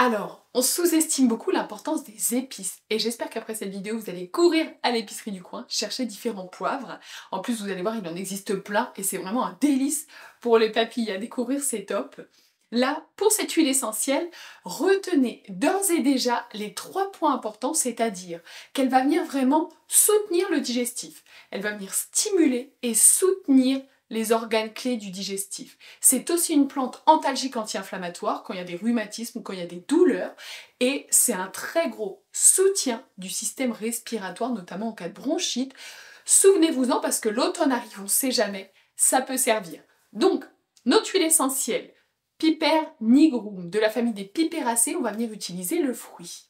Alors, on sous-estime beaucoup l'importance des épices et j'espère qu'après cette vidéo, vous allez courir à l'épicerie du coin, chercher différents poivres. En plus, vous allez voir, il en existe plein et c'est vraiment un délice pour les papilles à découvrir, c'est top. Là, pour cette huile essentielle, retenez d'ores et déjà les 3 points importants, c'est-à-dire qu'elle va venir vraiment soutenir le digestif. Elle va venir stimuler et soutenir les organes clés du digestif. C'est aussi une plante antalgique anti-inflammatoire quand il y a des rhumatismes ou quand il y a des douleurs et c'est un très gros soutien du système respiratoire, notamment en cas de bronchite. Souvenez-vous-en parce que l'automne arrive, on ne sait jamais, ça peut servir. Donc, notre huile essentielle, Piper nigrum, de la famille des Piperaceae, on va venir utiliser le fruit.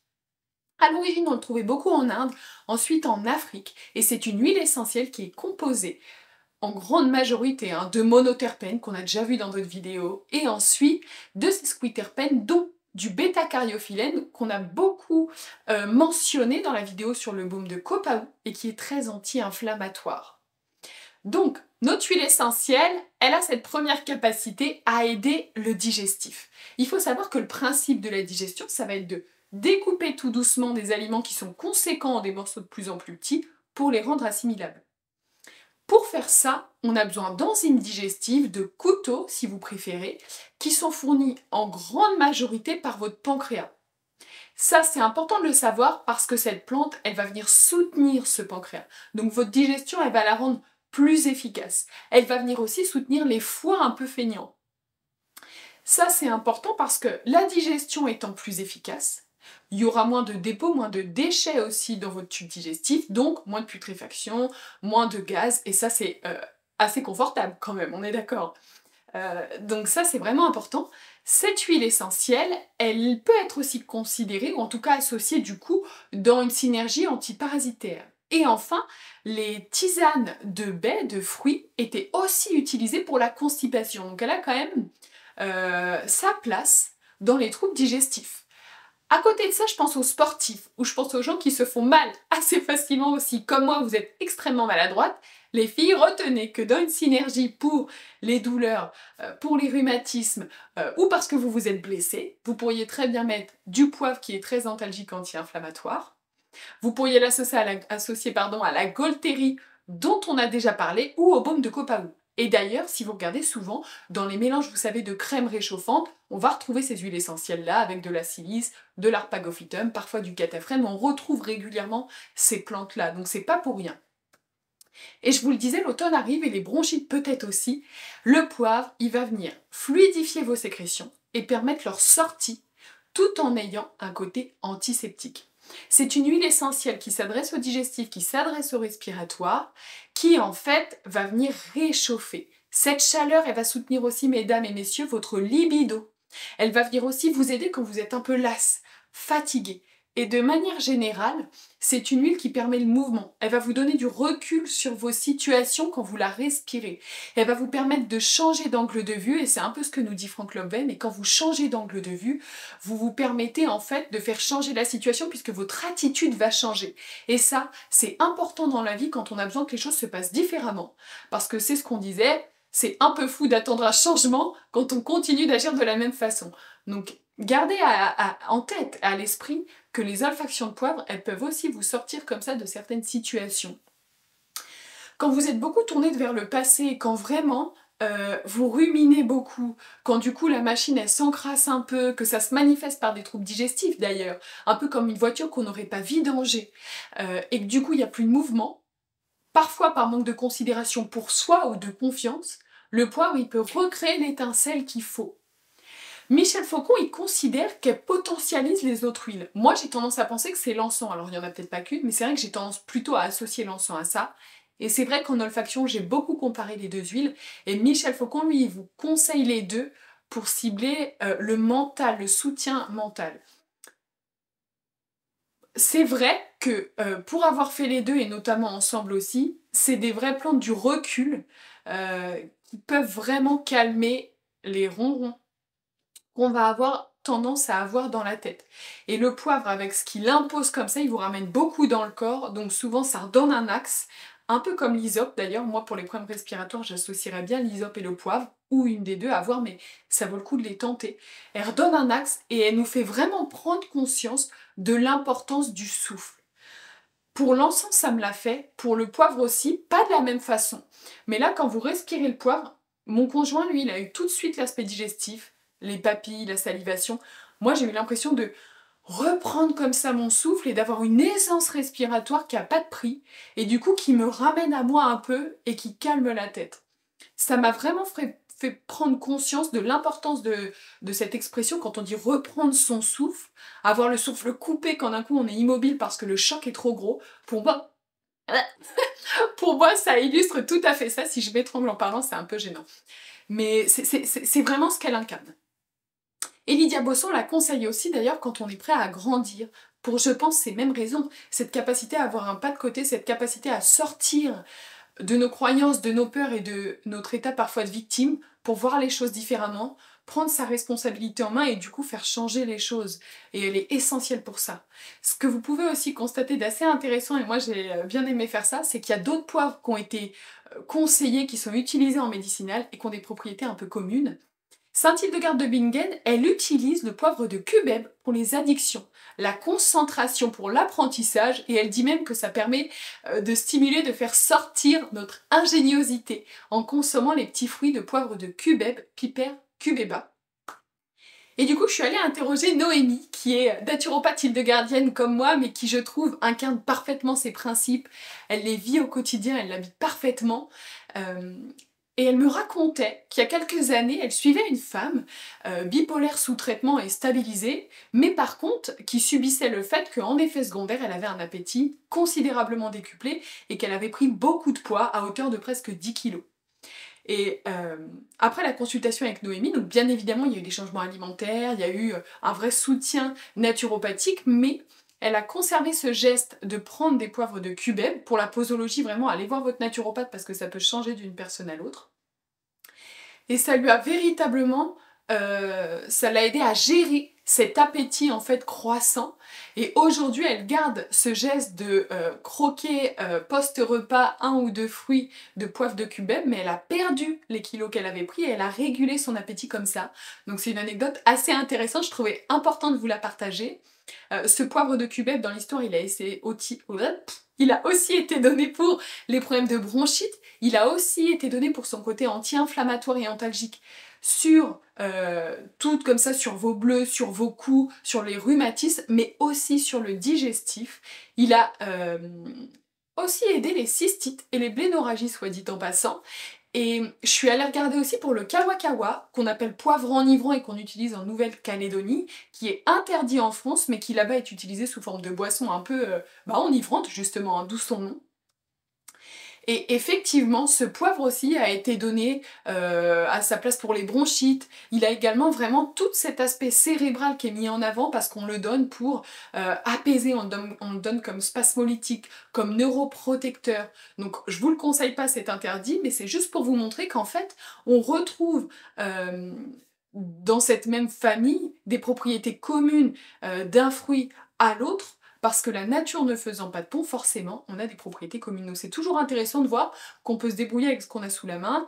À l'origine, on le trouvait beaucoup en Inde, ensuite en Afrique, et c'est une huile essentielle qui est composée en grande majorité de monoterpènes qu'on a déjà vu dans d'autres vidéos, et ensuite de ces sesquiterpènes, dont du bêta-caryophyllène qu'on a beaucoup mentionné dans la vidéo sur le baume de copaou et qui est très anti-inflammatoire. Donc, notre huile essentielle, elle a cette première capacité à aider le digestif. Il faut savoir que le principe de la digestion, ça va être de découper tout doucement des aliments qui sont conséquents en des morceaux de plus en plus petits pour les rendre assimilables. Pour faire ça, on a besoin d'enzymes digestives, de couteaux si vous préférez, qui sont fournis en grande majorité par votre pancréas. Ça, c'est important de le savoir parce que cette plante, elle va venir soutenir ce pancréas. Donc votre digestion, elle va la rendre plus efficace. Elle va venir aussi soutenir les foies un peu feignants. Ça, c'est important parce que la digestion étant plus efficace, il y aura moins de dépôts, moins de déchets aussi dans votre tube digestif, donc moins de putréfaction, moins de gaz, et ça c'est assez confortable quand même, on est d'accord. Donc ça c'est vraiment important. Cette huile essentielle, elle peut être aussi considérée, ou en tout cas associée du coup, dans une synergie antiparasitaire. Et enfin, les tisanes de baies, de fruits, étaient aussi utilisées pour la constipation. Donc elle a quand même sa place dans les troubles digestifs. À côté de ça, je pense aux sportifs, ou je pense aux gens qui se font mal assez facilement aussi. Comme moi, vous êtes extrêmement maladroite. Les filles, retenez que dans une synergie pour les douleurs, pour les rhumatismes, ou parce que vous vous êtes blessé, vous pourriez très bien mettre du poivre qui est très antalgique anti-inflammatoire. Vous pourriez l'associer à la Gaultérie dont on a déjà parlé, ou au baume de copaou. Et d'ailleurs, si vous regardez souvent, dans les mélanges, vous savez, de crème réchauffante, on va retrouver ces huiles essentielles-là avec de la silice, de l'arpagophytum, parfois du cataphrène, on retrouve régulièrement ces plantes-là, donc c'est pas pour rien. Et je vous le disais, l'automne arrive et les bronchites peut-être aussi. Le poivre, il va venir fluidifier vos sécrétions et permettre leur sortie tout en ayant un côté antiseptique. C'est une huile essentielle qui s'adresse au digestif, qui s'adresse au respiratoire, qui en fait va venir réchauffer. Cette chaleur, elle va soutenir aussi, mesdames et messieurs, votre libido. Elle va venir aussi vous aider quand vous êtes un peu lasse, fatigué. Et de manière générale, c'est une huile qui permet le mouvement. Elle va vous donner du recul sur vos situations quand vous la respirez. Elle va vous permettre de changer d'angle de vue, et c'est un peu ce que nous dit Frank Lobven, et quand vous changez d'angle de vue, vous vous permettez en fait de faire changer la situation puisque votre attitude va changer. Et ça, c'est important dans la vie quand on a besoin que les choses se passent différemment. Parce que c'est ce qu'on disait, c'est un peu fou d'attendre un changement quand on continue d'agir de la même façon. Donc, gardez en tête, à l'esprit, que les olfactions de poivre, elles peuvent aussi vous sortir comme ça de certaines situations. Quand vous êtes beaucoup tourné vers le passé, quand vraiment vous ruminez beaucoup, quand du coup la machine elle s'encrasse un peu, que ça se manifeste par des troubles digestifs d'ailleurs, un peu comme une voiture qu'on n'aurait pas vidangée, et que du coup il n'y a plus de mouvement, parfois par manque de considération pour soi ou de confiance, le poivre il peut recréer l'étincelle qu'il faut. Michel Faucon, il considère qu'elle potentialise les autres huiles. Moi, j'ai tendance à penser que c'est l'encens. Alors, il n'y en a peut-être pas qu'une, mais c'est vrai que j'ai tendance plutôt à associer l'encens à ça. Et c'est vrai qu'en olfaction, j'ai beaucoup comparé les deux huiles. Et Michel Faucon, lui, il vous conseille les deux pour cibler le mental, le soutien mental. C'est vrai que pour avoir fait les deux, et notamment ensemble aussi, c'est des vraies plantes du recul qui peuvent vraiment calmer les ronrons qu'on va avoir tendance à avoir dans la tête. Et le poivre, avec ce qu'il impose comme ça, il vous ramène beaucoup dans le corps, donc souvent ça redonne un axe, un peu comme l'hysope d'ailleurs. Moi pour les problèmes respiratoires, j'associerais bien l'hysope et le poivre, ou une des deux à voir, mais ça vaut le coup de les tenter. Elle redonne un axe et elle nous fait vraiment prendre conscience de l'importance du souffle. Pour l'encens, ça me l'a fait, pour le poivre aussi, pas de la même façon. Mais là, quand vous respirez le poivre, mon conjoint, lui, il a eu tout de suite l'aspect digestif, les papilles, la salivation. Moi, j'ai eu l'impression de reprendre comme ça mon souffle et d'avoir une aisance respiratoire qui n'a pas de prix, et du coup qui me ramène à moi un peu et qui calme la tête. Ça m'a vraiment fait prendre conscience de l'importance de cette expression quand on dit reprendre son souffle, avoir le souffle coupé quand d'un coup on est immobile parce que le choc est trop gros. Pour moi, pour moi ça illustre tout à fait ça. Si je m'étrangle en parlant, c'est un peu gênant. Mais c'est vraiment ce qu'elle incarne. Et Lydia Bosson l'a conseillé aussi d'ailleurs quand on est prêt à grandir, pour je pense ces mêmes raisons, cette capacité à avoir un pas de côté, cette capacité à sortir de nos croyances, de nos peurs et de notre état parfois de victime pour voir les choses différemment, prendre sa responsabilité en main et du coup faire changer les choses. Et elle est essentielle pour ça. Ce que vous pouvez aussi constater d'assez intéressant, et moi j'ai bien aimé faire ça, c'est qu'il y a d'autres poivres qui ont été conseillés, qui sont utilisés en médicinal et qui ont des propriétés un peu communes. Sainte-Hildegarde de Bingen, elle utilise le poivre de cubeb pour les addictions, la concentration pour l'apprentissage, et elle dit même que ça permet de stimuler, de faire sortir notre ingéniosité en consommant les petits fruits de poivre de cubeb, Piper cubeba. Et du coup, je suis allée interroger Noémie, qui est naturopathe hildegardienne comme moi, mais qui, je trouve, incarne parfaitement ses principes. Elle les vit au quotidien, elle l'habite parfaitement. Et elle me racontait qu'il y a quelques années, elle suivait une femme bipolaire sous traitement et stabilisée, mais par contre qui subissait le fait qu'en effet secondaire, elle avait un appétit considérablement décuplé et qu'elle avait pris beaucoup de poids à hauteur de presque 10 kilos. Et après la consultation avec Noémie, donc bien évidemment il y a eu des changements alimentaires, il y a eu un vrai soutien naturopathique, mais elle a conservé ce geste de prendre des poivres de cubeb. Pour la posologie, vraiment, allez voir votre naturopathe parce que ça peut changer d'une personne à l'autre. Et ça lui a véritablement, ça l'a aidé à gérer cet appétit en fait croissant. Et aujourd'hui, elle garde ce geste de croquer post-repas 1 ou 2 fruits de poivre de cubeb, mais elle a perdu les kilos qu'elle avait pris et elle a régulé son appétit comme ça. Donc c'est une anecdote assez intéressante, je trouvais important de vous la partager. Ce poivre de cubeb, dans l'histoire, il a aussi été donné pour les problèmes de bronchite, il a aussi été donné pour son côté anti-inflammatoire et antalgique sur tout comme ça, sur vos bleus, sur vos coups, sur les rhumatismes, mais aussi sur le digestif. Il a aussi aidé les cystites et les blénorragies, soit dit en passant. Et je suis allée regarder aussi pour le kawakawa, qu'on appelle poivre enivrant et qu'on utilise en Nouvelle-Calédonie, qui est interdit en France, mais qui là-bas est utilisé sous forme de boisson un peu enivrante, justement, d'où son nom. Et effectivement, ce poivre aussi a été donné à sa place pour les bronchites. Il a également vraiment tout cet aspect cérébral qui est mis en avant parce qu'on le donne pour apaiser, on le donne comme spasmolytique, comme neuroprotecteur. Donc je vous le conseille pas, c'est interdit, mais c'est juste pour vous montrer qu'en fait, on retrouve dans cette même famille des propriétés communes d'un fruit à l'autre, parce que la nature ne faisant pas de pont, forcément, on a des propriétés communes. Donc c'est toujours intéressant de voir qu'on peut se débrouiller avec ce qu'on a sous la main.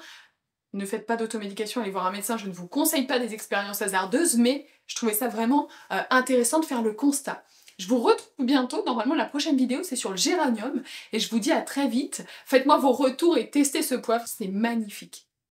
Ne faites pas d'automédication, allez voir un médecin, je ne vous conseille pas des expériences hasardeuses, mais je trouvais ça vraiment intéressant de faire le constat. Je vous retrouve bientôt, normalement la prochaine vidéo c'est sur le géranium, et je vous dis à très vite. Faites-moi vos retours et testez ce poivre, c'est magnifique.